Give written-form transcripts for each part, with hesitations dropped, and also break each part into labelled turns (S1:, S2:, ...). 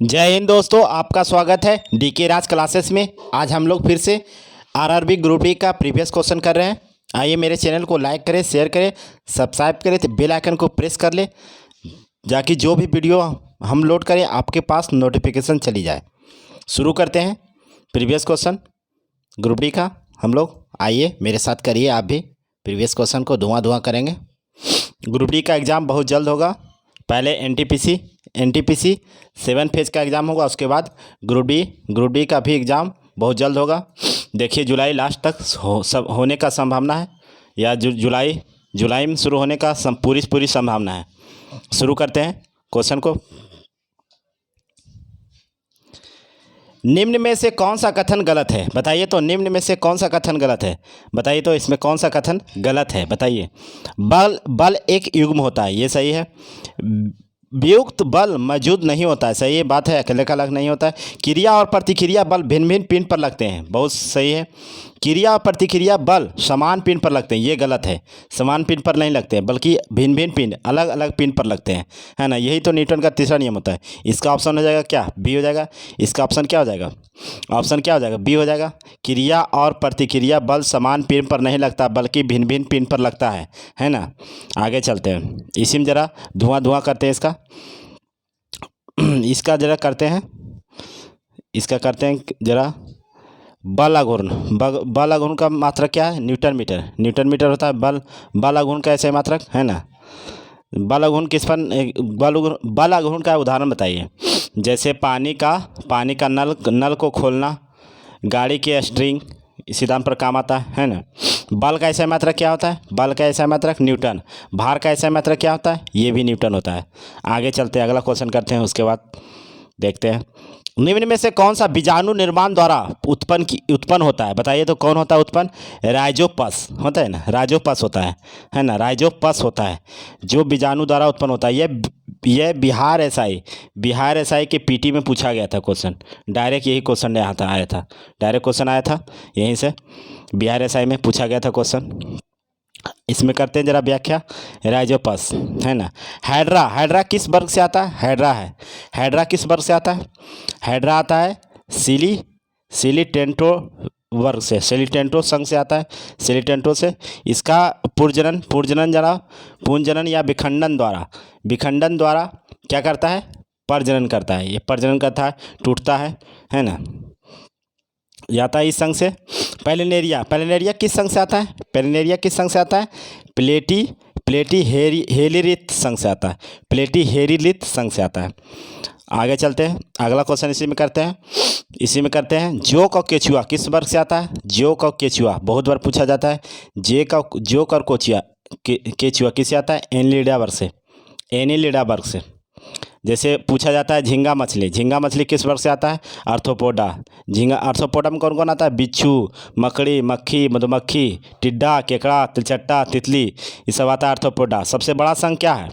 S1: जय हिंद दोस्तों, आपका स्वागत है डीके राज क्लासेस में। आज हम लोग फिर से आरआरबी ग्रुप डी का प्रीवियस क्वेश्चन कर रहे हैं। आइए मेरे चैनल को लाइक करें, शेयर करें, सब्सक्राइब करें, तो बेल आइकन को प्रेस कर ले, ताकि जो भी वीडियो हम लोड करें आपके पास नोटिफिकेशन चली जाए। शुरू करते हैं प्रीवियस क्वेश्चन ग्रुप डी का हम लोग। आइए मेरे साथ करिए, आप भी प्रीवियस क्वेश्चन को धुआं करेंगे। ग्रुप डी का एग्ज़ाम बहुत जल्द होगा। पहले एनटीपीसी 7 फेज का एग्ज़ाम होगा, उसके बाद ग्रुप डी का भी एग्ज़ाम बहुत जल्द होगा। देखिए जुलाई लास्ट तक होने का संभावना है, या जुलाई में शुरू होने का पूरी संभावना है। शुरू करते हैं क्वेश्चन को। निम्न में से कौन सा कथन गलत है बताइए। तो निम्न में से कौन सा कथन गलत है बताइए। तो इसमें कौन सा कथन गलत है बताइए। बल एक युग्म होता है, ये सही है। वियुक्त बल मौजूद नहीं होता है, सही है, बात है, अकेले का अलग नहीं होता है। क्रिया और प्रतिक्रिया बल भिन्न भिन्न पिंड पर लगते हैं, बहुत सही है। क्रिया और प्रतिक्रिया बल समान पिंड पर लगते हैं, ये गलत है। समान पिंड पर नहीं लगते हैं, बल्कि भिन्न भिन्न पिंड, अलग अलग पिंड पर लगते हैं, है ना। यही तो न्यूटन का तीसरा नियम होता है। इसका ऑप्शन हो जाएगा क्या, बी हो जाएगा। इसका ऑप्शन क्या हो जाएगा, ऑप्शन क्या हो जाएगा, बी हो जाएगा। क्रिया और प्रतिक्रिया बल समान पिंड पर नहीं लगता, बल्कि भिन्न भिन्न पिंड पर लगता है ना। आगे चलते हैं, इसी में ज़रा धुआं करते हैं इसका ज़रा करते हैं, इसका करते हैं ज़रा। बल आघूर्ण का मात्रक क्या है, न्यूटन मीटर होता है। बल आघूर्ण का ऐसे मात्रक है ना। बल आघूर्ण किस पर, बल आघूर्ण का उदाहरण बताइए। जैसे पानी का नल को खोलना, गाड़ी के स्ट्रिंग, इसी दाम पर काम आता है ना। बल का ऐसा मात्रक क्या होता है, बल का ऐसा मात्रक न्यूटन। भार का ऐसा मात्रक क्या होता है, ये भी न्यूटन होता है। आगे चलते हैं, अगला क्वेश्चन करते हैं, उसके बाद देखते हैं। निम्न में से कौन सा बीजाणु निर्माण द्वारा उत्पन्न होता है बताइए। तो कौन होता है उत्पन्न, राइजोपस होता है ना, राइजोपस होता है ना, राइजोपस होता है जो बीजाणु द्वारा उत्पन्न होता है। यह बिहार एसआई के पीटी में पूछा गया था क्वेश्चन, डायरेक्ट यही क्वेश्चन आया था, डायरेक्ट क्वेश्चन आया था यहीं से, बिहार एसआई में पूछा गया था क्वेश्चन। इसमें करते हैं जरा व्याख्या। राइजोपस है ना। हाइड्रा किस वर्ग से आता है, हाइड्रा किस वर्ग से आता है। हाइड्रा आता है सिलीटेंटो वर्ग से, सिलीटेंटो संघ से आता है, सिलीटेंटो से। इसका पूंजनन या विखंडन द्वारा क्या करता है, प्रजनन करता है। ये प्रजनन करता है, टूटता है ना, आता है इस संघ से। पैलिनेरिया किस संघ से आता है, पैलिनेरिया किस संघ से आता है, प्लेटी हेलिरिथ संघ से आता है, प्लेटी हेलिरिथ संघ से आता है। आगे चलते हैं, अगला क्वेश्चन इसी में करते हैं। जोक और केचुआ किस वर्ग से आता है, जोक और केचुआ बहुत बार पूछा जाता है। जोक और केचुआ किससे आता है, एनिलिडा वर्ग से। जैसे पूछा जाता है झींगा मछली किस वर्ग से आता है, आर्थ्रोपोडा। आर्थ्रोपोडा में कौन कौन आता है, बिच्छू, मकड़ी, मक्खी, मधुमक्खी, टिड्डा, केकड़ा, तिलचट्टा, तितली, ये सब आता है आर्थ्रोपोडा। सबसे बड़ा संघ क्या है,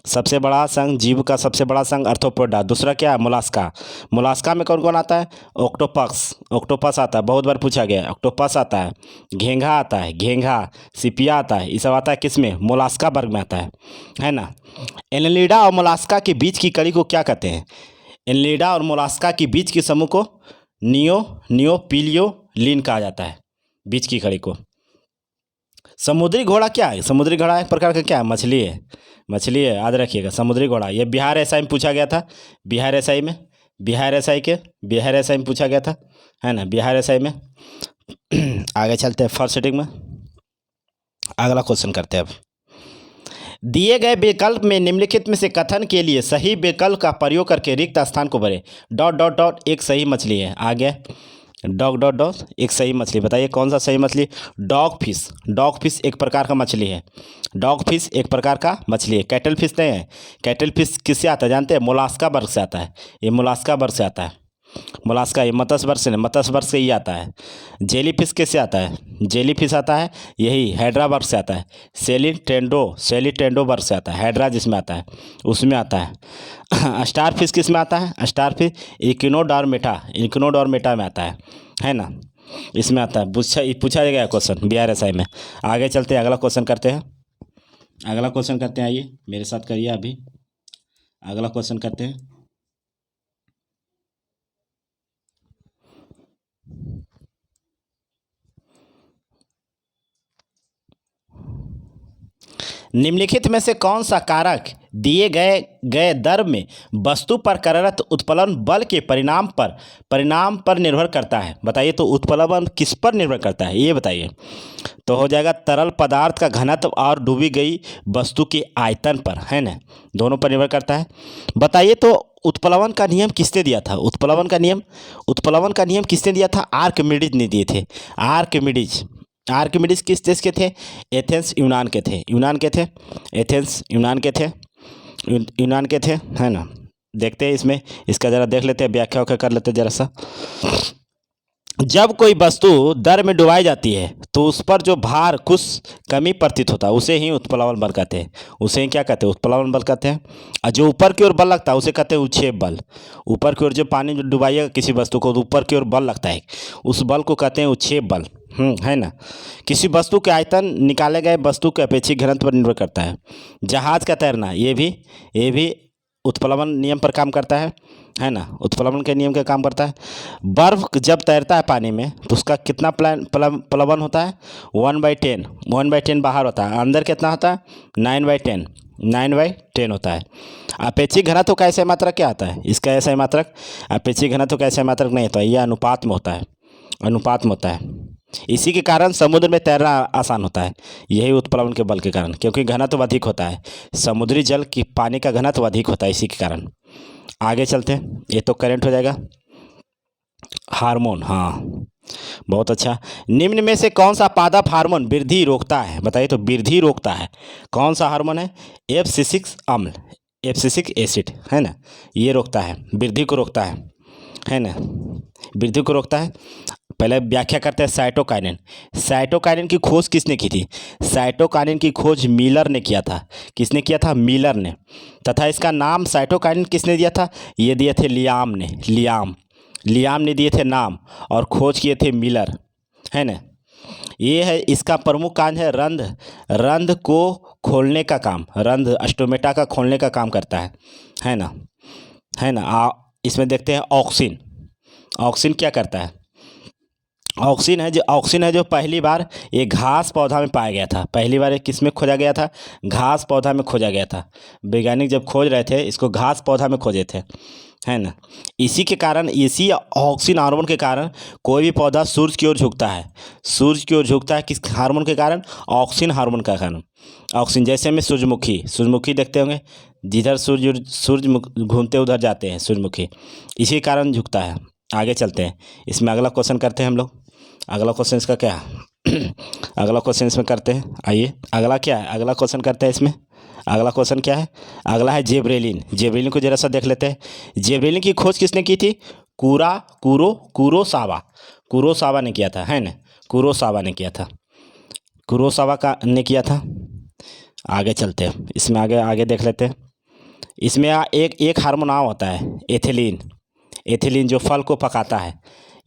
S1: सबसे बड़ा संघ, जीव का सबसे बड़ा संघ आर्थ्रोपोडा। दूसरा क्या है, मोलास्का में कौन कौन आता है, ऑक्टोपस आता है, बहुत बार पूछा गया है। ऑक्टोपस आता है, घेंघा आता है, सिपिया आता है, ये सब आता है किस में, मोलास्का वर्ग में आता है ना। एनिलिडा और मोलास्का के बीच की कड़ी को क्या कहते हैं, एनिलिडा और मोलास्का के बीच के समूह को नियोपिलियोलिन कहा जाता है, बीच की कड़ी को। समुद्री घोड़ा क्या है, समुद्री घोड़ा एक प्रकार का क्या है, मछली है, याद रखिएगा। समुद्री घोड़ा, ये बिहार एसआई में पूछा गया था, बिहार एसआई में पूछा गया था, है ना, बिहार एसआई में। आगे चलते हैं फर्स्ट सिटिंग में, अगला क्वेश्चन करते हैं अब। दिए गए विकल्प में निम्नलिखित में से कथन के लिए सही विकल्प का प्रयोग करके रिक्त स्थान को भरें। ... एक सही मछली है, आगे एक सही मछली, बताइए कौन सा सही मछली, डॉग फिश एक प्रकार का मछली है, कैटल फिश नहीं है। कैटल फिश किससे आता है जानते हैं, मोलास्का वर्ग से आता है, ये मोलास्का वर्ग से आता है। मोलास्का ये मत्स्य वर्ग से ही आता है। जेली फिश किससे आता है, जेली फिश आता है यही हाइड्रा वर्ग से आता है। सेलिटेंडो वर्ग से आता है, हाइड्रा जिसमें आता है उसमें आता है। स्टार फिश किस में आता है, स्टार फिश इक्विनोडोर्मेटा में आता है ना, इसमें आता है। पूछा गया क्वेश्चन बिहार एसआई में। आगे चलते हैं, अगला क्वेश्चन करते हैं, आइए मेरे साथ करिए अभी। अगला क्वेश्चन करते हैं। निम्नलिखित में से कौन सा कारक दिए गए गए दर में वस्तु पर कार्यरत उत्प्लवन बल के परिणाम पर निर्भर करता है? बताइए तो उत्प्लवन किस पर निर्भर करता है, ये बताइए। तो हो जाएगा तरल पदार्थ का घनत्व और डूबी गई वस्तु के आयतन पर, है ना, दोनों पर निर्भर करता है। बताइए तो उत्प्लवन का नियम किसने दिया था? उत्प्लवन का नियम किसने दिया था? आर्किमिडीज ने दिए थे। आर्किमिडीज किस देश के थे? एथेंस यूनान के थे। एथेंस यूनान के थे, है ना। देखते हैं इसमें, इसका ज़रा देख लेते हैं, व्याख्या कर लेते हैं ज़रा सा। जब कोई वस्तु दर में डुबाई जाती है तो उस पर जो भार कुछ कमी प्रतीत होता है उसे ही उत्प्लवन बल कहते हैं। उसे ही क्या कहते हैं? उत्प्लवन बल कहते हैं। और जो ऊपर की ओर बल लगता है उसे कहते हैं उच्छेद बल। ऊपर की ओर जो पानी जो डुबाइएगा किसी वस्तु को, तो ऊपर की ओर बल लगता है, उस बल को कहते हैं उच्छेद बल, है ना। किसी वस्तु के आयतन निकाले गए वस्तु के अपेक्षित घनत्व पर निर्भर करता है। जहाज का तैरना ये भी उत्प्लवन नियम पर काम करता है ना, उत्प्लवन के नियम का काम करता है। बर्फ जब तैरता है पानी में तो उसका कितना प्लवन होता है? 1/10 बाहर होता है, अंदर कितना होता है? 9/10 होता है। अपेक्षित घनत्व का ऐसा मात्रक क्या आता है? इसका ऐसा मात्रक अपेक्षित घनत्व का ऐसा मात्रक नहीं होता, यह अनुपात में होता है। इसी के कारण समुद्र में तैरना आसान होता है, यही उत्प्लवन के बल के कारण, क्योंकि घनत्व अधिक होता है। समुद्री जल की पानी का घनत्व अधिक होता है, इसी के कारण। आगे चलते हैं, ये तो करंट हो जाएगा। हार्मोन, हाँ, बहुत अच्छा। निम्न में से कौन सा पादप हार्मोन वृद्धि रोकता है? बताइए तो वृद्धि रोकता है, कौन सा हार्मोन है? एब्सिसिक अम्ल, एब्सिसिक एसिड, है ना, ये रोकता है, वृद्धि को रोकता है ना, वृद्धि को रोकता है। पहले व्याख्या करते हैं साइटोकाइनिन। साइटोकाइनिन की खोज किसने की थी? साइटोकाइनिन की खोज मिलर ने किया था। किसने किया था? मिलर ने। तथा इसका नाम साइटोकाइनिन किसने दिया था? ये दिए थे लियाम ने दिए थे नाम, और खोज किए थे मिलर, है ना। ये है, इसका प्रमुख कार्य है रंध्र को खोलने का काम, रंध्र स्टोमेटा का खोलने का काम करता है ना। इसमें देखते हैं ऑक्सिन क्या करता है? ऑक्सिन है जो पहली बार ये घास पौधा में पाया गया था। पहली बार ये किस में खोजा गया था? घास पौधा में खोजा गया था। वैज्ञानिक जब खोज रहे थे इसको घास पौधा में खोजे थे, है ना। इसी के कारण, इसी ऑक्सिन हार्मोन के कारण कोई भी पौधा सूर्य की ओर झुकता है। किस हार्मोन के कारण? ऑक्सिन हार्मोन का कारण। ऑक्सिन, जैसे में सूर्यमुखी देखते होंगे, जिधर सूर्य घूमते उधर जाते हैं सूर्यमुखी, इसी कारण झुकता है। आगे चलते हैं, इसमें अगला क्वेश्चन करते हैं हम लोग। अगला क्वेश्चन इसका क्या अगला क्वेश्चन इसमें करते हैं। आइए, अगला क्या है? अगला क्वेश्चन करते हैं इसमें। अगला क्वेश्चन क्या है? अगला है जेब्रेलिन को जरा सा देख लेते हैं। जेब्रेलिन की खोज किसने की थी? कुरोसावा ने किया था, है ना। कुरोसावा ने किया था। आगे चलते हैं, इसमें आगे देख लेते हैं। इसमें एक हार्मोन और होता है, एथिलीन, जो फल को पकाता है।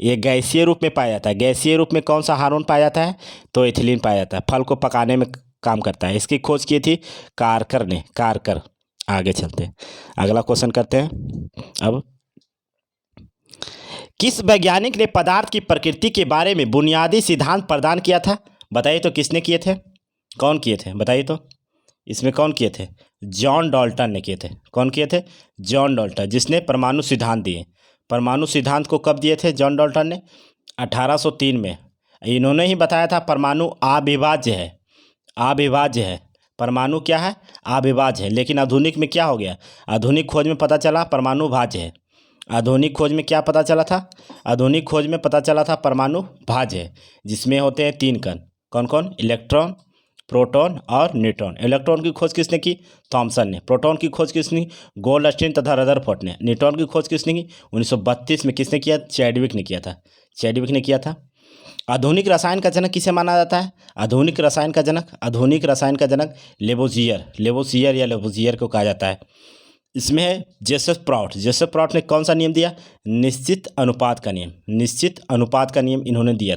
S1: ये गैसीय रूप में पाया जाता है। गैसीय रूप में कौन सा हार्मोन पाया जाता है? तो एथिलीन पाया जाता है, फल को पकाने में काम करता है। इसकी खोज की थी कारकर। आगे चलते हैं, अगला क्वेश्चन करते हैं। अब किस वैज्ञानिक ने पदार्थ की प्रकृति के बारे में बुनियादी सिद्धांत प्रदान किया था? बताइए तो किसने किए थे? कौन किए थे? बताइए तो इसमें कौन किए थे? जॉन डाल्टन ने किए थे। कौन किए थे? जॉन डाल्टन, जिसने परमाणु सिद्धांत दिए। परमाणु सिद्धांत को कब दिए थे जॉन डाल्टन ने? 1803 में। इन्होंने ही बताया था परमाणु अविभाज्य है। परमाणु क्या है? अविभाज्य है। लेकिन आधुनिक में क्या हो गया? आधुनिक खोज में पता चला परमाणु भाज्य है। आधुनिक खोज में क्या पता चला था? आधुनिक खोज में पता चला था परमाणु भाज्य है, जिसमें होते हैं 3 कण। कौन? इलेक्ट्रॉन, प्रोटॉन और न्यूट्रॉन। इलेक्ट्रॉन की खोज किसने की? थॉमसन ने। प्रोटॉन की खोज किसने की? गोल्डस्टीन तथा रदरफोर्ड ने। न्यूट्रॉन की खोज किसने की? 1932 में। किसने किया? चैडविक ने किया था। आधुनिक रसायन का जनक किसे माना जाता है? आधुनिक रसायन का जनक लेवोसियर को कहा जाता है। इसमें है जोसेफ प्रॉट ने कौन सा नियम दिया? निश्चित अनुपात का नियम इन्होंने दिया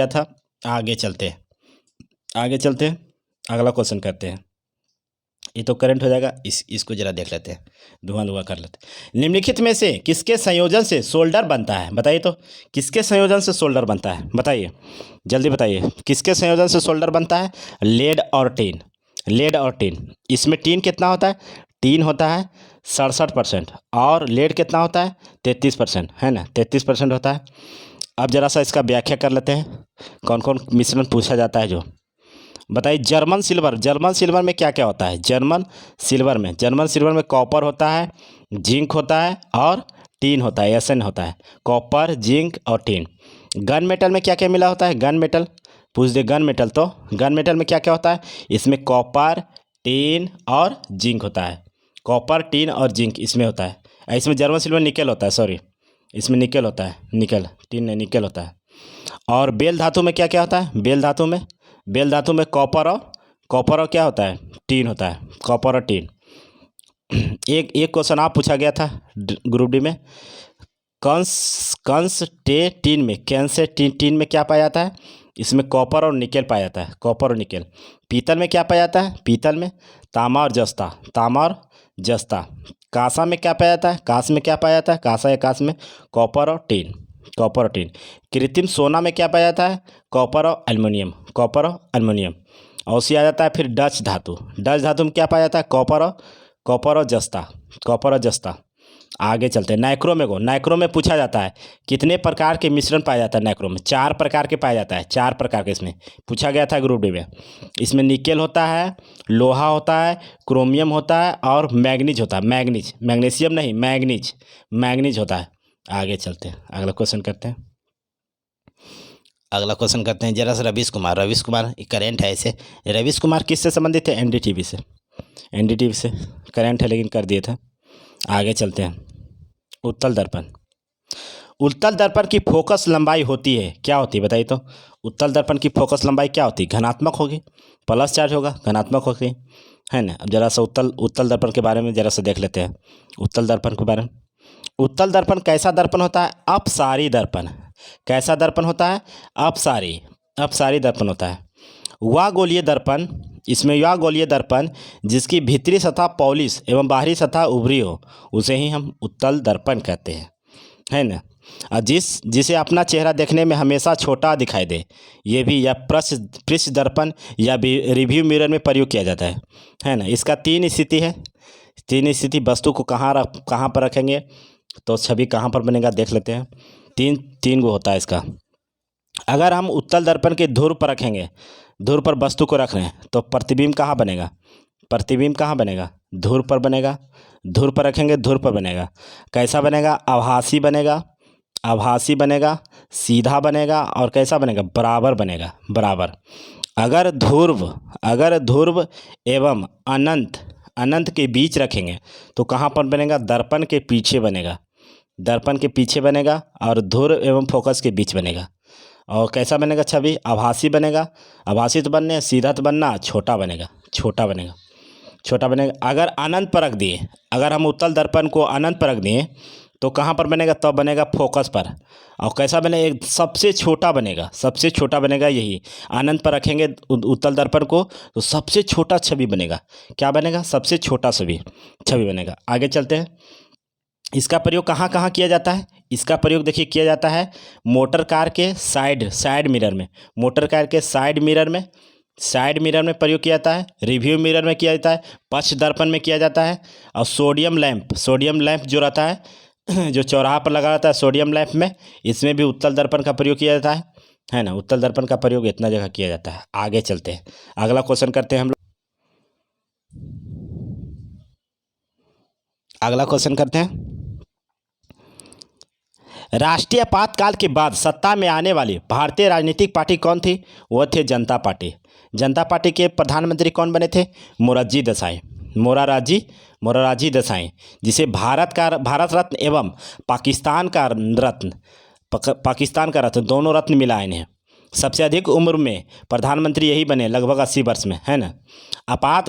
S1: था। आगे चलते हैं, अगला क्वेश्चन करते हैं। ये तो करंट हो जाएगा। इसको जरा देख लेते हैं, धुआं धुआं कर लेते हैं। निम्नलिखित में से किसके संयोजन से सोल्डर बनता है? बताइए तो, किसके संयोजन से सोल्डर बनता है? बताइए, जल्दी बताइए, किसके संयोजन से सोल्डर बनता है? लेड और टिन, लेड और टिन। इसमें टिन कितना होता है? टिन होता है 67% और लेड कितना होता है? 33%, है ना, 33% होता है। अब जरा सा इसका व्याख्या कर लेते हैं, कौन कौन मिश्रण पूछा जाता है जो। बताइए, जर्मन सिल्वर, जर्मन सिल्वर में क्या क्या होता है? जर्मन सिल्वर में कॉपर होता है, जिंक होता है और टीन होता है, एसन होता है, कॉपर, जिंक और टीन। गन मेटल में क्या क्या मिला होता है? गन मेटल पूछ दे, गन मेटल, तो गन मेटल में क्या क्या होता है? इसमें कॉपर, टीन और जिंक होता है, कॉपर, टीन और जिंक इसमें होता है। इसमें जर्मन सिल्वर निकल होता है, सॉरी, इसमें निकल होता है, निकल, टीन नहीं, निकल होता है। और बेल धातु में क्या क्या होता है? बेल धातु में कॉपर और क्या होता है? टीन होता है, कॉपर और टीन। एक क्वेश्चन आप पूछा गया था ग्रुप डी में, कंस्टेंटीन में, कंस्टेंटीन में क्या पाया जाता है? इसमें कॉपर और निकेल पाया जाता है, कॉपर और निकेल। पीतल में क्या पाया जाता है? पीतल में तांबा और जस्ता। कांसा में क्या पाया जाता है? कांस में क्या पाया जाता है? कांसा या कांस में कॉपर और टीन, कॉपर और टीन। कृत्रिम सोना में क्या पाया जाता है? कॉपर और एल्युमिनियम। और सी आ जाता है फिर डच धातु में क्या पाया जाता है? कॉपर और जस्ता। आगे चलते हैं, नाइक्रो में पूछा जाता है कितने प्रकार के मिश्रण पाया जाता है? नाइक्रो में 4 प्रकार के पाया जाता है, 4 प्रकार के इसमें पूछा गया था ग्रुप डी में। इसमें निकेल होता है, लोहा होता है, क्रोमियम होता है और मैग्नीज होता है, मैग्नीशियम नहीं, मैग्नीज होता है। आगे चलते हैं, अगला क्वेश्चन करते हैं जरा सा। रवीश कुमार करेंट है ऐसे। रवीश कुमार किससे संबंधित है? एनडीटीवी से करेंट है, लेकिन कर दिए थे। आगे चलते हैं, उत्तल दर्पण की फोकस लंबाई होती है, क्या होती है? बताइए तो, उत्तल दर्पण की फोकस लंबाई क्या होती है? धनात्मक होगी, प्लस चार्ज होगा, धनात्मक होगी, है ना। अब जरा सा उत्तल दर्पण के बारे में जरा सा देख लेते हैं, उत्तल दर्पण के बारे में। उत्तल दर्पण कैसा दर्पण होता है? अपसारी दर्पण। कैसा दर्पण होता है? अपसारी दर्पण होता है। वह गोलीय दर्पण जिसकी भीतरी सतह पॉलिश एवं बाहरी सतह उभरी हो, उसे ही हम उत्तल दर्पण कहते हैं, है ना। और जिसे अपना चेहरा देखने में हमेशा छोटा दिखाई दे, ये भी या पृष्ठ दर्पण या रिव्यू मिरर में प्रयोग किया जाता है ना। इसका 3 स्थिति है। 3 स्थिति, वस्तु को कहाँ पर रखेंगे तो छवि कहाँ पर बनेगा, देख लेते हैं। तीन गो होता है इसका। अगर हम उत्तल दर्पण के धुर पर रखेंगे, धुर पर वस्तु को रख रहे हैं, तो प्रतिबिंब कहाँ बनेगा? धुर पर बनेगा। धुर पर रखेंगे, धुर पर बनेगा। कैसा बनेगा? आभासी बनेगा, सीधा बनेगा और कैसा बनेगा? बराबर बनेगा, बराबर। अगर ध्रुव एवं अनंत के बीच रखेंगे तो कहाँ पर बनेगा? दर्पण के पीछे बनेगा और ध्रुव एवं फोकस के बीच बनेगा। और कैसा बनेगा छवि? आभासी बनेगा। आभासी तो बनने, सीधा तो बनना, छोटा बनेगा। अगर अनंत पर रख दिए, अगर हम उत्तल दर्पण को अनंत पर रख दिए तो कहाँ पर बनेगा? तब बनेगा फोकस पर। और कैसा बनेगा? सबसे छोटा बनेगा यही। अनंत पर रखेंगे उत्तल दर्पण को तो सबसे छोटा छवि बनेगा। क्या बनेगा? सबसे छोटा छवि बनेगा। आगे चलते हैं, इसका प्रयोग कहाँ किया जाता है? इसका प्रयोग देखिए किया जाता है मोटर कार के साइड मिरर में, साइड मिरर में प्रयोग किया जाता है, रिव्यू मिरर में किया जाता है, पक्ष दर्पण में किया जाता है। और सोडियम लैंप जो रहता है जो चौराहा पर लगा रहता है, सोडियम लैंप में, इसमें भी उत्तल दर्पण का प्रयोग किया जाता है ना। उत्तल दर्पण का प्रयोग इतना जगह किया जाता है। आगे चलते हैं, अगला क्वेश्चन करते हैं हम लोग। अगला क्वेश्चन करते हैं, राष्ट्रीय आपातकाल के बाद सत्ता में आने वाली भारतीय राजनीतिक पार्टी कौन थी? वह थे जनता पार्टी के प्रधानमंत्री कौन बने थे? मोरारजी देसाई, जिसे भारत रत्न एवं पाकिस्तान का रत्न दोनों रत्न मिला इन्हें। सबसे अधिक उम्र में प्रधानमंत्री यही बने, लगभग 80 वर्ष में, है ना।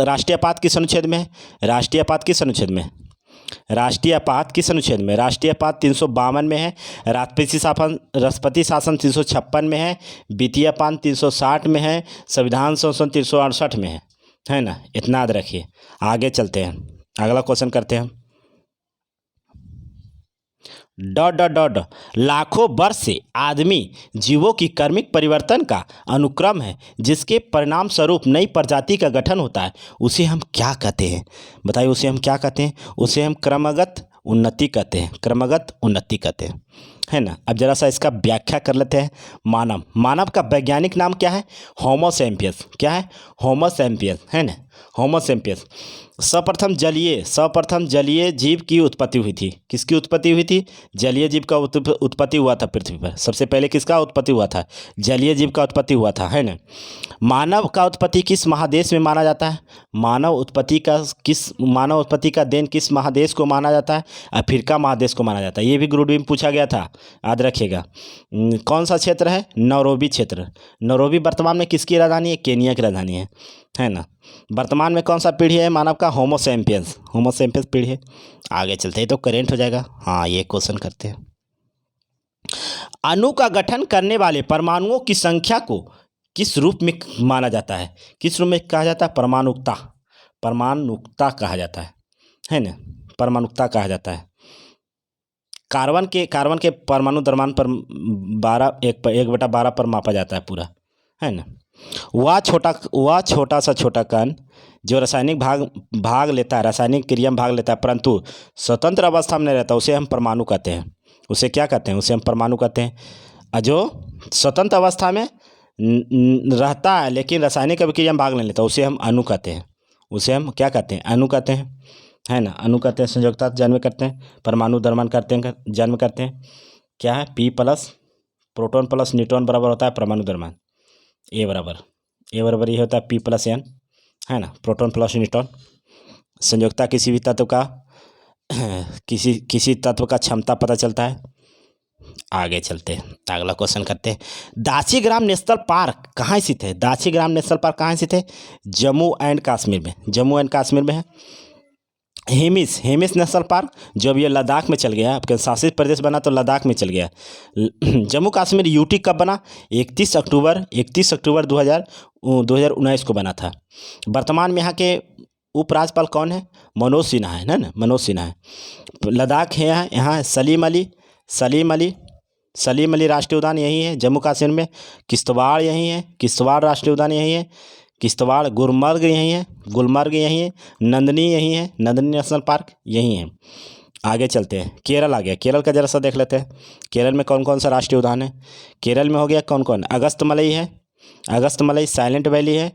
S1: राष्ट्रीय आपात किस अनुच्छेद में है? राष्ट्रीय आपात किस अनुच्छेद में? राष्ट्रीय आपात 352 में है। राष्ट्रपति शासन 356 में है। वित्तीय आपात 360 में है। संविधान संशोधन 368 में है ना, इतना याद रखिए। आगे चलते हैं, अगला क्वेश्चन करते हैं। डॉट डॉट डॉट लाखों वर्ष से आदमी जीवों की कर्मिक परिवर्तन का अनुक्रम है, जिसके परिणाम स्वरूप नई प्रजाति का गठन होता है, उसे हम क्या कहते हैं? बताइए, उसे हम क्या कहते हैं? उसे हम क्रमगत उन्नति कहते हैं, क्रमगत उन्नति कहते हैं, है ना। अब जरा सा इसका व्याख्या कर लेते हैं। मानव, मानव का वैज्ञानिक नाम क्या है? Homo sapiens. क्या है? होमो सैपियंस, है ना, होमो सैपियंस। सर्वप्रथम जलीय जीव की उत्पत्ति हुई थी। किसकी उत्पत्ति हुई थी? जलीय जीव का उत्पत्ति हुआ था पृथ्वी पर। सबसे पहले किसका उत्पत्ति हुआ था? जलीय जीव का उत्पत्ति हुआ था, है ना। मानव का उत्पत्ति किस महादेश में माना जाता है? मानव उत्पत्ति का देन किस महादेश को माना जाता है? अफ्रीका महादेश को माना जाता है। ये भी ग्रुप डी में पूछा गया था, याद रखिएगा। कौन सा क्षेत्र है? नैरोबी क्षेत्र। नैरोबी वर्तमान में किसकी राजधानी है? केनिया की राजधानी है ना। वर्तमान में कौन सा पीढ़ी है मानव का? होमो सैपियंस, होमो सैपियंस पीढ़ी है। आगे चलते हैं, तो करेंट हो जाएगा। हाँ, ये क्वेश्चन करते हैं। अणु का गठन करने वाले परमाणुओं की संख्या को किस रूप में माना जाता है? किस रूप में कहा जाता है? परमाणुकता, परमाणुकता कहा जाता है ना, परमाणुकता कहा जाता है। कार्बन के परमाणु द्रव्यमान पर 1/12 पर मापा जाता है पूरा, है ना। वह छोटा सा कण जो रासायनिक भाग लेता है, रासायनिक क्रिया में भाग लेता है, परंतु स्वतंत्र अवस्था में नहीं रहता, उसे हम परमाणु कहते हैं। उसे क्या कहते हैं? उसे हम परमाणु कहते हैं। जो स्वतंत्र अवस्था में रहता है लेकिन रासायनिक अभिक्रिया में भाग नहीं लेता, उसे हम अणु कहते हैं। उसे हम क्या कहते हैं? अणु कहते हैं, है ना। अणु कहते हैं संयोजकता जन्म करते हैं, परमाणु द्रव्यमान करते हैं, जन्म करते हैं। क्या है? P plus proton plus neutron बराबर होता है परमाणु द्रव्यमान। ए बराबर ये होता है P प्लस N, है ना, प्रोटॉन प्लस न्यूट्रॉन। संयोजकता किसी भी तत्व का किसी तत्व का क्षमता पता चलता है। आगे चलते हैं, अगला क्वेश्चन करते हैं। दासीग्राम नेशनल पार्क कहाँ स्थित है? दासीग्राम नेशनल पार्क कहाँ स्थित है? जम्मू एंड कश्मीर में है। हेमिस नेशनल पार्क जो भी लद्दाख में चल गया, आपके शासित प्रदेश बना तो लद्दाख में चल गया। जम्मू कश्मीर यूटी कब बना? 31 अक्टूबर 2019 को बना था। वर्तमान में यहाँ के उपराज्यपाल कौन है? मनोज सिन्हा है ना, मनोज सिन्हा है। लद्दाख है यहाँ सलीम अली राष्ट्रीय उद्यान यही है जम्मू कश्मीर में। किश्तवाड़ यही है, किश्तवाड़ राष्ट्रीय उद्यान यही है। किश्तवाड़, गुलमर्ग यही है, नंदनी यही है, नंदनी नेशनल पार्क यही है। आगे चलते हैं, केरल आ गया। केरल का जरा सा देख लेते हैं। केरल में कौन कौन सा राष्ट्रीय उद्यान है? केरल में हो गया कौन कौन? अगस्तमलई है, अगस्तमलई, साइलेंट वैली है,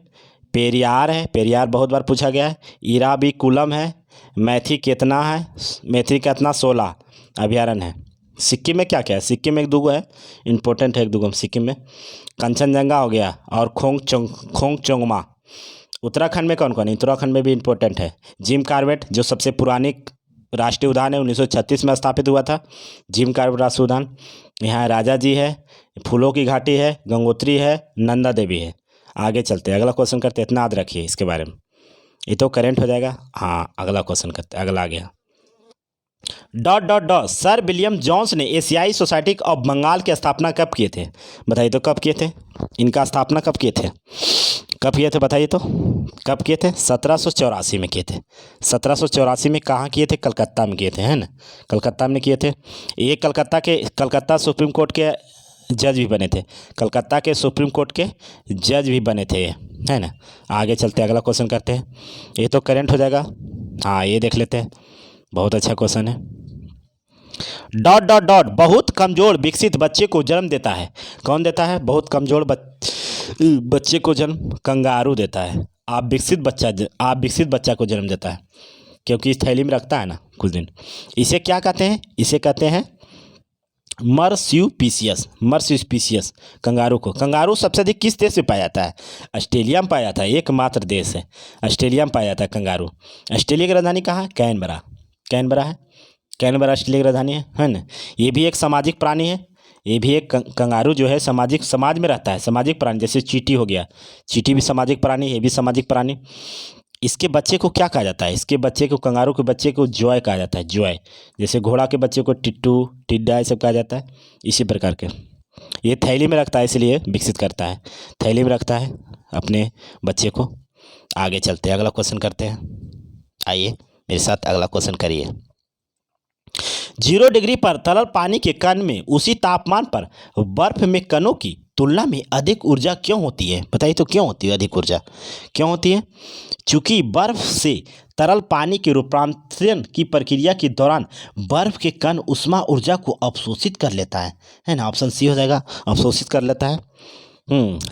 S1: पेरियार है, पेरियार बहुत बार पूछा गया है, इराविकुलम है, मैथी केतना है, मैथी केतना 16 अभ्यारण्य है। सिक्किम में क्या क्या है? सिक्किम में 1-2 है, इंपॉर्टेंट है 1-2 सिक्किम में। कंचनजंगा हो गया और खोंगचोंगमा। उत्तराखंड में कौन कौन है? उत्तराखंड में भी इंपॉर्टेंट है। जिम कॉर्बेट जो सबसे पुरानी राष्ट्रीय उद्यान है, 1936 में स्थापित हुआ था जिम कॉर्बेट राष्ट्रीय उद्यान। यहाँ राजा जी है, फूलों की घाटी है, गंगोत्री है, नंदा देवी है। आगे चलते हैं, अगला क्वेश्चन करते हैं। इतना याद रखिए इसके बारे में, ये तो करेंट हो जाएगा। हाँ, अगला क्वेश्चन करते हैं। अगला आ गया डॉट सर विलियम जोन्स ने एशियाई सोसाइटी ऑफ बंगाल की स्थापना कब किए थे? बताइए तो कब किए थे? इनका स्थापना कब किए थे? बताइए तो कब किए थे? 1784 में किए थे। 1784 में कहाँ किए थे? कलकत्ता में किए थे, है ना, कलकत्ता में किए थे। ये कलकत्ता सुप्रीम कोर्ट के जज भी बने थे, कलकत्ता के सुप्रीम कोर्ट के जज भी बने थे, है ना। आगे चलते हैं, अगला क्वेश्चन करते हैं। ये तो करेंट हो जाएगा। हाँ, ये देख लेते हैं, बहुत अच्छा क्वेश्चन है। डॉट बहुत कमजोर विकसित बच्चे को जन्म देता है। कौन देता है? बहुत कमजोर बच्चे को जन्म कंगारू देता है। आप विकसित बच्चा को जन्म देता है, क्योंकि इस थैली में रखता है ना कुछ दिन। इसे क्या कहते हैं? इसे कहते हैं मर्स्यूपिशियस कंगारू को। कंगारू सबसे अधिक किस देश में पाया जाता है? ऑस्ट्रेलिया में पाया जाता है, एकमात्र देश है ऑस्ट्रेलिया में पाया जाता है कंगारू। ऑस्ट्रेलिया की राजधानी कहाँ है? कैनबरा है, कैनबरा ऑस्ट्रेलिया की राजधानी है ना। ये भी एक सामाजिक प्राणी है। ये भी एक कंगारू जो है समाज में रहता है, सामाजिक प्राणी। जैसे चींटी हो गया, चींटी भी सामाजिक प्राणी, ये भी सामाजिक प्राणी। इसके बच्चे को क्या कहा जाता है? इसके बच्चे को, कंगारू के बच्चे को जॉय कहा जाता है, जॉय। जैसे घोड़ा के बच्चे को टिट्टू, टिड्डा, ये सब कहा जाता है। इसी प्रकार के ये थैली में रखता है, इसलिए विकसित करता है, थैली में रखता है अपने बच्चे को। आगे चलते हैं, अगला क्वेश्चन करते हैं। आइए मेरे साथ अगला क्वेश्चन करिए। 0 डिग्री पर तरल पानी के कण में उसी तापमान पर बर्फ में कणों की तुलना में अधिक ऊर्जा क्यों होती है? बताइए तो क्यों होती है अधिक ऊर्जा, क्यों होती है? चूंकि बर्फ से तरल पानी के रूपांतरण की प्रक्रिया के दौरान बर्फ के कण उष्मा ऊर्जा को अवशोषित कर लेता है ना। ऑप्शन सी हो जाएगा, अवशोषित कर लेता है।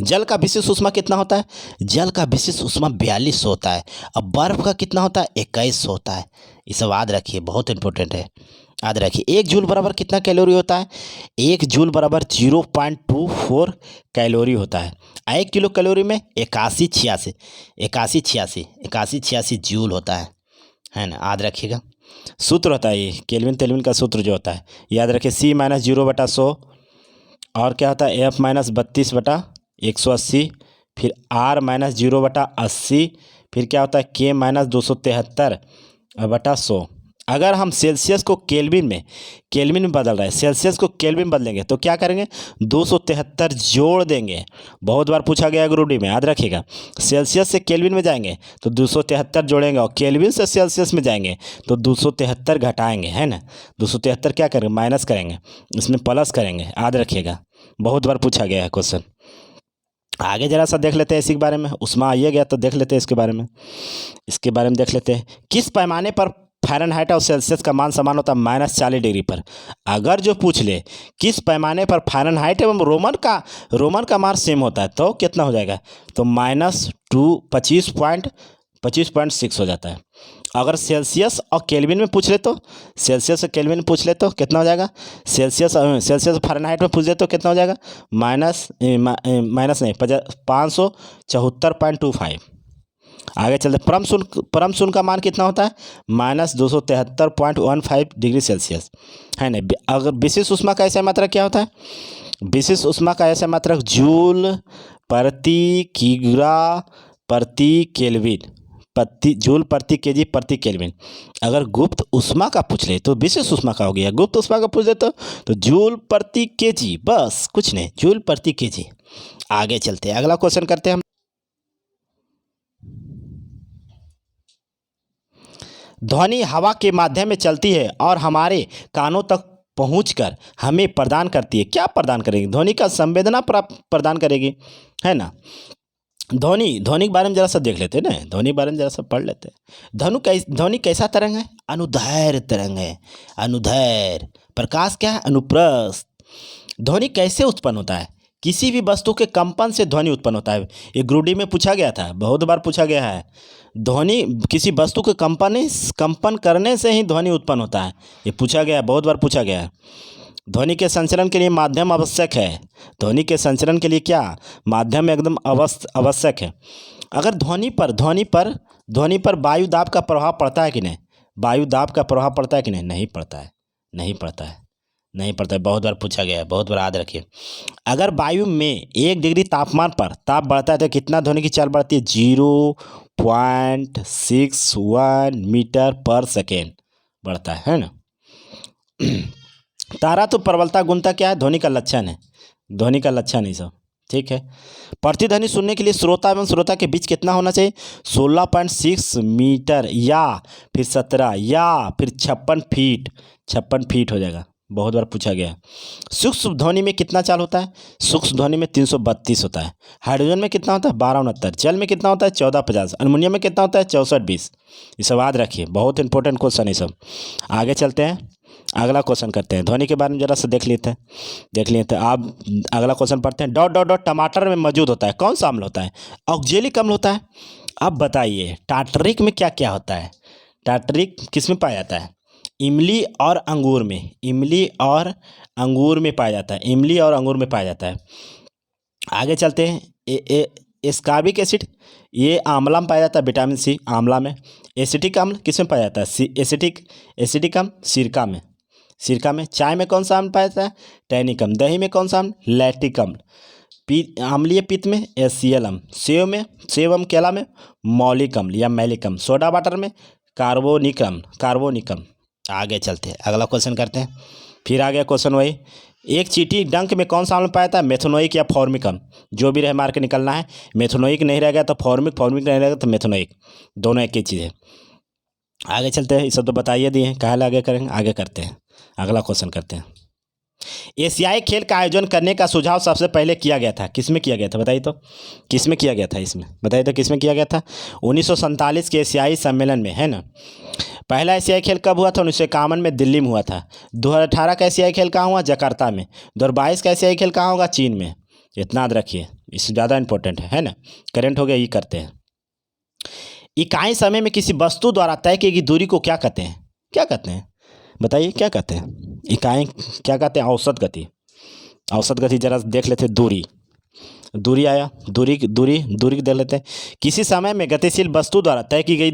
S1: जल का विशिष्ट ऊष्मा कितना होता है? जल का विशिष्ट ऊष्मा 42 होता है। अब बर्फ का कितना होता है? 21 होता है। ये सब याद रखिए, बहुत इंपॉर्टेंट है, याद रखिए। 1 जूल बराबर कितना कैलोरी होता है? 1 जूल बराबर 0.24 कैलोरी होता है। 1 किलो कैलोरी में 81 जूल होता है ना, याद रखिएगा। सूत्र होता है ये केल्विन तेल्विन का सूत्र जो होता है, याद रखिए। C-0/100 और क्या होता है? F-32/180, फिर R-0/80, फिर क्या होता है? K-273/100। अगर हम सेल्सियस को केल्विन में बदल रहे हैं, सेल्सियस को केल्विन बदलेंगे तो क्या करेंगे? 273 जोड़ देंगे। बहुत बार पूछा गया ग्रुप डी में, याद रखिएगा। सेल्सियस से केल्विन में जाएंगे तो 273 जोड़ेंगे, और केल्विन से सेल्सियस में जाएंगे तो 273 घटाएंगे, है ना। 273 क्या करेंगे? माइनस करेंगे, इसमें प्लस करेंगे, याद रखिएगा। बहुत बार पूछा गया है क्वेश्चन। आगे जरा सा देख लेते हैं इसी के बारे में। उष्मा आइए गया तो देख लेते हैं इसके बारे में देख लेते हैं। किस पैमाने पर फ़ारेनहाइट और सेल्सियस का मान समान होता है? -40 डिग्री पर। अगर जो पूछ ले किस पैमाने पर फ़ारेनहाइट एवं रोमन का मान सेम होता है तो कितना हो जाएगा? तो -25.6 हो जाता है। अगर सेल्सियस और केल्विन में पूछ ले तो कितना हो जाएगा? सेल्सियस फ़ारेनहाइट में पूछ ले तो कितना हो जाएगा? माइनस नहीं 574.25। आगे चलते, परम शून्य का मान कितना होता है? -273.15 डिग्री सेल्सियस, है ना। अगर विशिष्ट ऊष्मा का ऐसा मात्रक क्या होता है? विशिष्ट ऊष्मा का ऐसा मात्रक जूल प्रति किग्रा प्रति केल्विन, जूल प्रति केजी प्रति केल्विन। अगर गुप्त ऊष्मा का पूछ ले तो विशिष्ट ऊष्मा का हो गया। गुप्त ऊष्मा का पूछ ले तो जूल प्रति केजी, बस कुछ नहीं, जूल प्रति केजी। आगे चलते हैं, अगला क्वेश्चन करते हैं हम। ध्वनि हवा के माध्यम में चलती है और हमारे कानों तक पहुंचकर हमें प्रदान करती है। क्या प्रदान करेगी? ध्वनि का संवेदना प्रदान करेगी, है ना। ध्वनि के बारे में जरा सा देख लेते हैं ना, ध्वनि के बारे में जरा सा पढ़ लेते हैं। ध्वनि कैसा तरंग है? अनुदैर्घ्य तरंग है, अनुदैर्घ्य। प्रकाश क्या है? अनुप्रस्थ। ध्वनि कैसे उत्पन्न होता है? किसी भी वस्तु के कंपन से ध्वनि उत्पन्न होता है। ये ग्रुप डी में पूछा गया था, बहुत बार पूछा गया है। ध्वनि किसी वस्तु के कंपन करने से ही ध्वनि उत्पन्न होता है, ये पूछा गया है, बहुत बार पूछा गया है। ध्वनि के संचरण के लिए माध्यम आवश्यक है। ध्वनि के संचरण के लिए क्या? माध्यम एकदम आवश्यक है। अगर ध्वनि पर वायु दाब का प्रभाव पड़ता है कि नहीं? वायु दाब का प्रभाव पड़ता है कि नहीं? नहीं पड़ता है। बहुत बार पूछा गया है, बहुत बार याद रखिए। अगर वायु में 1 डिग्री तापमान पर ताप बढ़ता है तो कितना ध्वनि की चाल बढ़ती है? 0.61 मीटर पर सेकेंड बढ़ता है ना। तारा तो प्रबलता गुणता क्या है? ध्वनि का लक्षण है, ही सब, ठीक है। प्रतिध्वनि सुनने के लिए श्रोता एवं श्रोता के बीच कितना होना चाहिए? 16.6 मीटर या फिर 17 या फिर 56 फीट हो जाएगा, बहुत बार पूछा गया है। सूक्ष्म ध्वनि में कितना चाल होता है? सूक्ष्म ध्वनि में 332 होता है। हाइड्रोजन में कितना होता है? 1269। जल में कितना होता है? 1450। अमोनियम में कितना होता है? 6420। ये सब याद रखिए, बहुत इंपॉर्टेंट क्वेश्चन है सब। आगे चलते हैं, अगला क्वेश्चन करते हैं। ध्वनि के बारे में जरा सा देख लेते हैं। आप अगला क्वेश्चन पढ़ते हैं। डॉट डॉट डॉट टमाटर में मौजूद होता है, कौन सा अम्ल होता है? ऑक्जेलिक अम्ल होता है। अब बताइए टार्टरिक में क्या क्या होता है? टार्टरिक किस में पाया जाता है? इमली और अंगूर में पाया जाता है। आगे चलते हैं। एस्कॉर्बिक एसिड ये आंवला में पाया जाता है, विटामिन सी आंवला में। एसिटिक अम्ल किस में पाया जाता है? एसिटिक अम्ल सिरका में। चाय में कौन सा अम्ल पाया जाता है? टैनिक अम्ल। दही में कौन सा अम्ल? लैक्टिक अम्ल। अम्लीय पित्त में एसियल अम्ल। सेव एवं केला में मौलिक अम्ल या मैलिक अम्ल। सोडा वाटर में कार्बोनिक अम्ल। आगे चलते हैं, अगला क्वेश्चन करते हैं। फिर आ गया क्वेश्चन वही एक चींटी डंक में कौन सा अम्ल पाया था? मेथनोइक या फॉर्मिकम, जो भी रहे मार के निकलना है। मेथनोइक नहीं रह गया तो फॉर्मिक, फॉर्मिक नहीं रहेगा तो मेथनोइक, दोनों एक ही चीज़ है। आगे चलते हैं, ये सब तो बताइए दिए हैं, काहे आगे करेंगे, आगे करते हैं, अगला क्वेश्चन करते हैं। एशियाई खेल का आयोजन करने का सुझाव सबसे पहले किया गया था, किसमें किया गया था बताइए तो, किसमें किया गया था, इसमें बताइए तो किसमें किया गया था? 1947 के एशियाई सम्मेलन में, है ना। पहला एशियाई खेल कब हुआ था? 1951 में दिल्ली में हुआ था। 2018 का एशियाई खेल कहाँ हुआ? जकार्ता में। 2022 का एशियाई खेल कहाँ होगा? चीन में। इतना याद रखिए, इससे ज़्यादा इंपॉर्टेंट है ना। करेंट हो गया, ये करते हैं। इकाई समय में किसी वस्तु द्वारा तय की गई दूरी को क्या कहते हैं? क्या कहते हैं बताइए, क्या कहते हैं? इकाई क्या कहते हैं? औसत गति। औसत गति जरा देख लेते हैं। दूरी, दूरी आया, दूरी दूरी दूरी देख लेते हैं। किसी समय में गतिशील वस्तु द्वारा तय की गई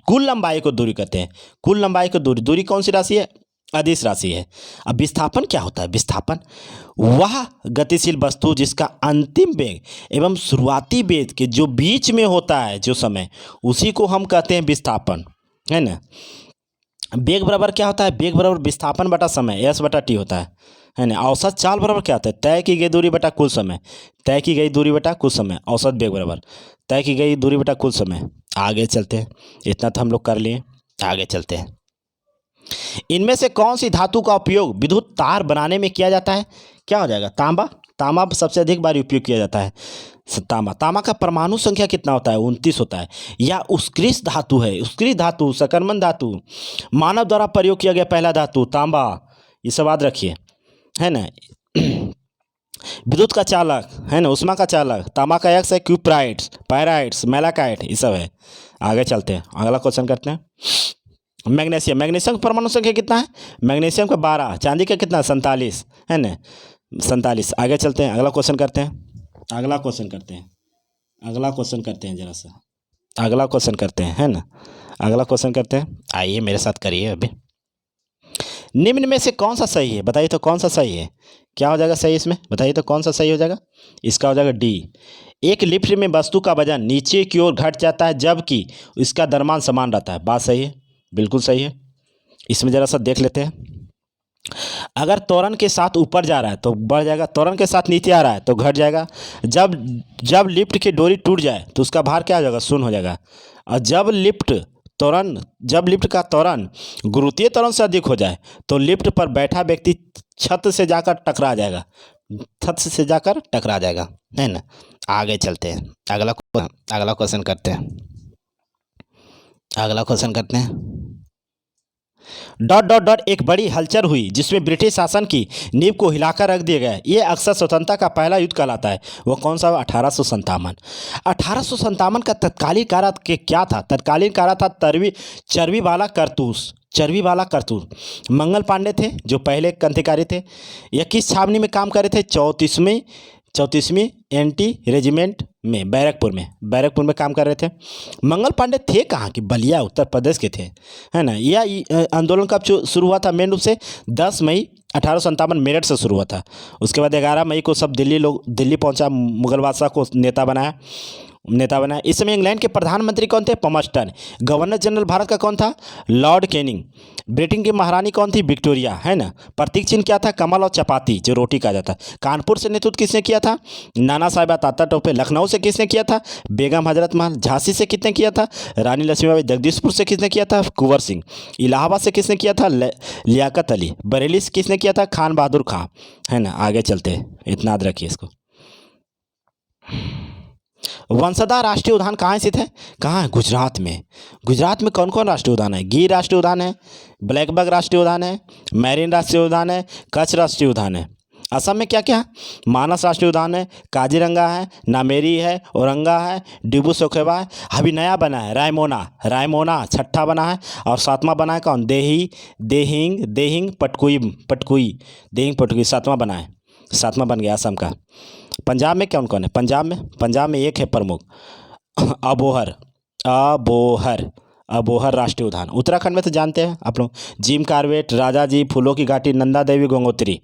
S1: कुल लंबाई को दूरी कहते हैं। कुल लंबाई को दूरी, दूरी कौन सी राशि है? अदिश राशि है। अब विस्थापन क्या होता है? विस्थापन वह गतिशील वस्तु जिसका अंतिम वेग एवं शुरुआती वेग के जो बीच में होता है जो समय, उसी को हम कहते हैं विस्थापन, है ना। वेग बराबर क्या होता है? वेग बराबर विस्थापन बटा समय, एस बटा टी होता है ना। औसत चाल बराबर क्या होता है? तय की गई दूरी बटा कुल समय, तय की गई दूरी बटा कुल समय। औसत वेग बराबर तय की गई दूरी बटा कुल समय। आगे चलते हैं, इतना तो हम लोग कर लिए, आगे चलते हैं। इनमें से कौन सी धातु का उपयोग विद्युत तार बनाने में किया जाता है? क्या हो जाएगा? तांबा। तांबा सबसे अधिक बार उपयोग किया जाता है। तांबा, तांबा का परमाणु संख्या कितना होता है? 29 होता है। या उत्कृष्ट धातु है, उत्कृष्ट धातु, सकर्मक धातु, मानव द्वारा प्रयोग किया गया पहला धातु तांबा, ये सब याद रखिए, है ना। विद्युत का चालक, है ना, उष्मा का चालक, तांबा का एक्स है क्यूप्राइट्स, पायराइट्स, मैलाकाइट, ये सब है। आगे चलते हैं, अगला क्वेश्चन करते हैं। मैग्नीशियम, मैग्नीशियम का परमाणु संख्या कितना है? मैग्नीशियम का 12, चांदी का कितना? 47, है ना, 47। आगे चलते हैं, अगला क्वेश्चन करते हैं, अगला क्वेश्चन करते हैं, अगला क्वेश्चन करते हैं, जरा सा अगला क्वेश्चन करते हैं, है ना, अगला क्वेश्चन करते हैं। आइए मेरे साथ करिए अभी। निम्न में से कौन सा सही है? बताइए तो कौन सा सही है? क्या हो जाएगा सही इसमें? बताइए तो कौन सा सही हो जाएगा? इसका हो जाएगा डी। एक लिफ्ट में वस्तु का वजन नीचे की ओर घट जाता है जबकि इसका द्रव्यमान समान रहता है। बात सही है, बिल्कुल सही है। इसमें ज़रा सा देख लेते हैं। अगर त्वरण के साथ ऊपर जा रहा है तो बढ़ जाएगा, त्वरण के साथ नीचे आ रहा है तो घट जाएगा। जब जब लिफ्ट की डोरी टूट जाए तो उसका भार क्या हो जाएगा? शून्य हो जाएगा। और जब लिफ्ट का त्वरण गुरुत्वीय त्वरण से अधिक हो जाए तो लिफ्ट पर बैठा व्यक्ति छत से जाकर टकरा जाएगा, छत से जाकर टकरा जाएगा, है ना। आगे चलते हैं, अगला क्वेश्चन करते हैं, अगला क्वेश्चन करते हैं। डॉट डॉट डॉट एक बड़ी हलचल हुई जिसमें ब्रिटिश शासन की नींव को हिलाकर रख दिया गया। ये अक्सर स्वतंत्रता का पहला युद्ध कहलाता है। वो कौन सा? 1857। 1857 का तत्कालीन कारण क्या था? तत्कालीन कारण था चर्बी वाला कारतूस, चर्बी वाला कारतूस। मंगल पांडे थे जो पहले क्रांतिकारी थे। यह किस छावनी में काम कर रहे थे? 34वीं एंटी रेजिमेंट में, बैरकपुर में काम कर रहे थे। मंगल पांडे थे कहाँ की? बलिया, उत्तर प्रदेश के थे, है ना। यह आंदोलन कब शुरू हुआ था? मेन रूप से 10 मई 1857 मेरठ से शुरू हुआ था। उसके बाद 11 मई को सब दिल्ली पहुंचा, मुगल बादशाह को नेता बनाया। इस समय इंग्लैंड के प्रधानमंत्री कौन थे? पमस्टन। गवर्नर जनरल भारत का कौन था? Lord Canning. ब्रिटेन की महारानी कौन थी? विक्टोरिया, है ना। प्रतीक चिन्ह क्या था? कमल और चपाती, जो रोटी कहा जाता है। कानपुर से नेतृत्व किसने किया था? नाना साहिब तात्या टोपे। लखनऊ से किसने किया था? बेगम हजरत महल। झांसी से किसने किया था? रानी लक्ष्मीबाई। जगदीशपुर से किसने किया था? कुंवर सिंह। इलाहाबाद से किसने किया था? लियाकत अली। बरेली से किसने किया था? खान बहादुर खां, है ना। आगे चलते हैं, इतना याद रखिए इसको। वंसदा राष्ट्रीय उद्यान कहाँ स्थित है? कहाँ है? गुजरात में। गुजरात में कौन कौन राष्ट्रीय उद्यान है? गिर राष्ट्रीय उद्यान है, ब्लैकबक राष्ट्रीय उद्यान है, मैरिन राष्ट्रीय उद्यान है, कच्छ राष्ट्रीय उद्यान है। असम में क्या क्या? मानस राष्ट्रीय उद्यान है, काजीरंगा है, नामेरी है, औरंगा है, डिब्रू सैखोवा है। अभी नया बना है रायमोना 6ठा बना है। और 7वां बना है कौन? देहिंग पटकुई 7वां बना है, 7वां बन गया असम का। पंजाब में कौन कौन है? पंजाब में एक है प्रमुख, अबोहर राष्ट्रीय उद्यान। उत्तराखंड में तो जानते हैं आप लोग, जिम कार्बेट, राजा जी, फूलों की घाटी, नंदा देवी, गंगोत्री।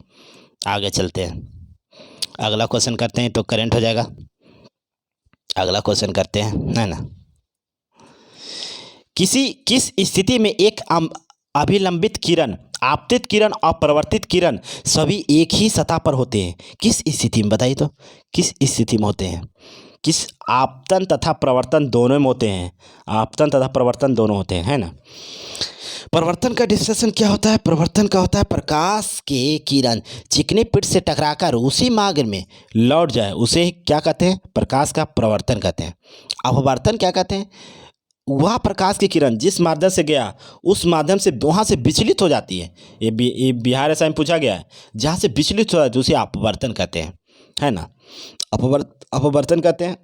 S1: आगे चलते हैं, अगला क्वेश्चन करते हैं तो करेंट हो जाएगा। अगला क्वेश्चन करते हैं, है ना। किस स्थिति में एक अभिलंबित किरण आपतित किरण और परावर्तित किरण सभी एक ही सतह पर होते हैं। किस स्थिति में, बताइए तो, किस स्थिति में होते हैं? किस, आपतन तथा प्रवर्तन दोनों में होते हैं। आपतन तथा प्रवर्तन दोनों होते हैं, है ना। प्रवर्तन का डिस्कशन क्या होता है? प्रवर्तन का होता है प्रकाश के किरण चिकनी पीठ से टकराकर उसी मार्ग में लौट जाए, उसे क्या कहते हैं? प्रकाश का प्रवर्तन कहते हैं। अपवर्तन क्या कहते हैं? वह प्रकाश की किरण जिस माध्यम से गया उस माध्यम से वहाँ से विचलित हो जाती है। ये बिहार ऐसा में पूछा गया है, जहाँ से विचलित हो जाती है उसे अपवर्तन कहते हैं, है ना। अपवर्तन कहते हैं।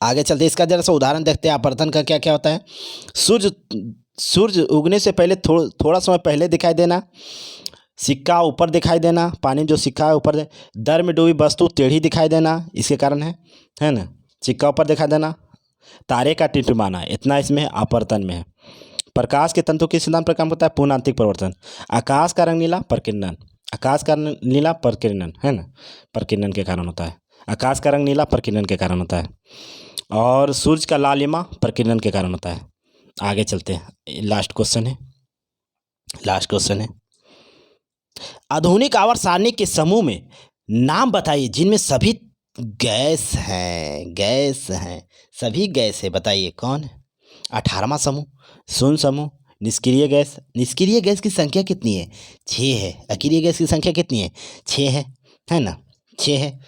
S1: आगे चलते इसका जरा सा उदाहरण देखते हैं। अपवर्तन का क्या क्या होता है? सूर्य उगने से पहले थोड़ा समय पहले दिखाई देना, सिक्का ऊपर दिखाई देना, पानी जो सिक्का है ऊपर, दर में डूबी वस्तु टेढ़ी दिखाई देना, इसके कारण है ना, सिक्का ऊपर दिखाई देना, तारे का टिमटिमाना, इतना इसमें अपवर्तन में है। प्रकाश के तंतु किस सिद्धांत पर काम करता है? पूर्णांतिक परिवर्तन। आकाश का रंग नीला, प्रकीर्णन। आकाश का रंग नीला, प्रकीर्णन, है ना, प्रकीर्णन के कारण होता है। आकाश का रंग नीला प्रकीर्णन के कारण होता है। और सूर्य का लालिमा प्रकीर्णन के कारण होता है। आगे चलते हैं, लास्ट क्वेश्चन है। आधुनिक आवर्त सारणी के समूह में नाम बताइए जिनमें सभी गैस हैं, सभी गैस है, बताइए कौन है? 18वां समूह, शून्य समूह, निष्क्रिय गैस की संख्या कितनी है? 6 है। अक्रिय गैस की संख्या कितनी है? 6 है ना, 6 है।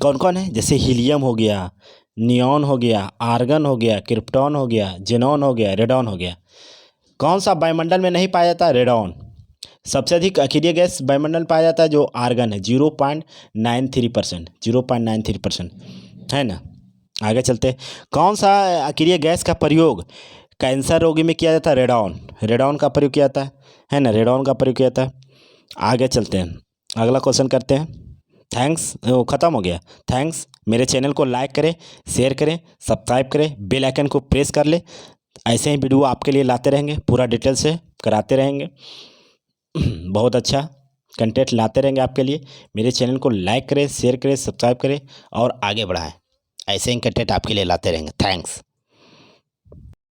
S1: कौन कौन है? जैसे हीलियम हो गया, नियॉन हो गया, आर्गन हो गया, क्रिप्टॉन हो गया, जेनॉन हो गया, रेडॉन हो गया। कौन सा वायुमंडल में नहीं पाया जाता? रेडॉन। सबसे अधिक अक्रिय गैस वायुमंडल में पाया जाता है जो आर्गन है, 0.93%, है ना। आगे चलते, कौन सा अक्रिय गैस का प्रयोग कैंसर रोगी में किया जाता है? रेडॉन का प्रयोग किया जाता है ना, रेडॉन का प्रयोग किया जाता है। आगे चलते हैं, अगला क्वेश्चन करते हैं। थैंक्स, ख़त्म हो गया। थैंक्स। मेरे चैनल को लाइक करें, शेयर करें, सब्सक्राइब करें, बेल आइकन को प्रेस कर ले। ऐसे ही वीडियो आपके लिए लाते रहेंगे, पूरा डिटेल से कराते रहेंगे। बहुत अच्छा कंटेंट लाते रहेंगे आपके लिए। मेरे चैनल को लाइक करें, शेयर करें, सब्सक्राइब करें और आगे बढ़ाएं। ऐसे ही कंटेंट आपके लिए लाते रहेंगे। थैंक्स।